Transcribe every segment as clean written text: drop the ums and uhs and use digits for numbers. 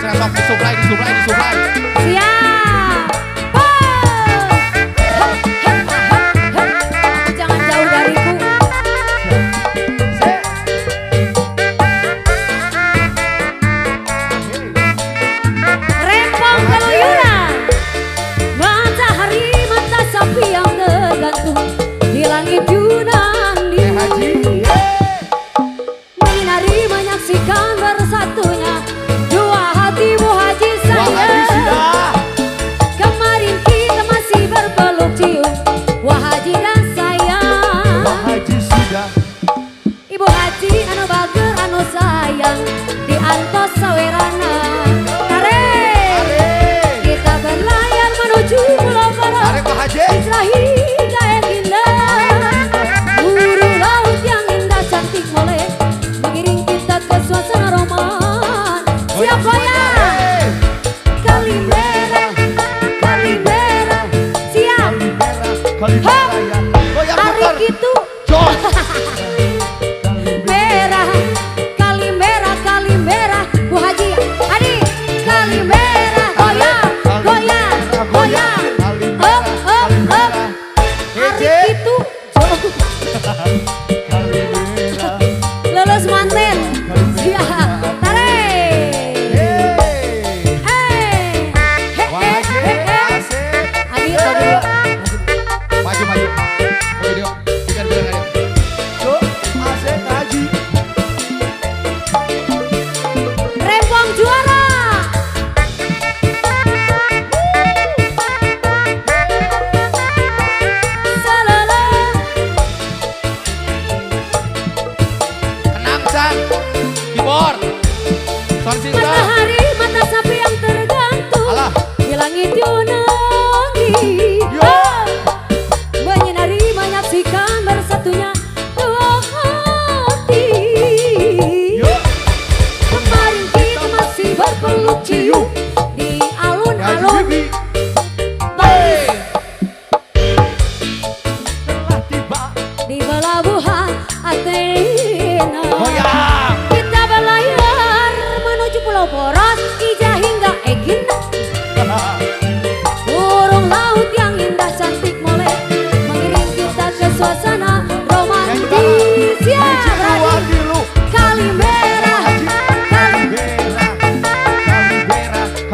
cenah sok disuplai. Siap. Jangan jauh dariku. Rempong keluyuran. Matahari mata sapi yang tergantung di langit Yunani. Menyinari menyaksikan bersatunya dua hati Bu Haji saya. Kemarin kita masih berpeluk cium Wah Haji dan saya. Ibu Haji anu bager anu sayang di antos sawerana. Kita berlayar menuju Pulau Barat. Israhi daerah indah. Buru laut yang indah cantik molek mengiring kita ke suasana roman. Siap goyang. Kalimera, siap. Tarik itu. Merah, Kalimera, Bu Haji, adik. Kalimera, goyang. Tarik itu. Lulus manten. Siap. Rempong juara. Salala. Kenang San, keyboard, sound system. Matahari mata sapi yang tergantung Alah. di langit Yunani. Menyinari menyaksikan bersatunya dua hati. Kemarin kita masih berpeluk cium di alun-alun. Di pelabuhan Athena. Kita berlayar menuju Pulau Poros, Ija hingga Egina. Burung laut yang indah cantik molek mengiring kita ke suasana romantis. Ya, berani.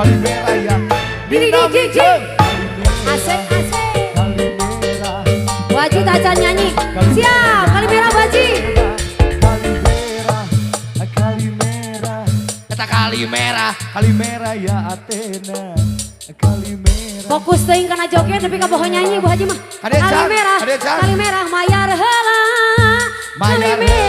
Kalimera ya. Didi asik. Wajib tacan nyanyi. Siap, Kalimera Baji. Kata Kalimera ya Athena. Fokus teuing kana joget tapi kaboho nyanyi Bu Haji mah. Kalimera. Kalimera mayar heula. Kalimera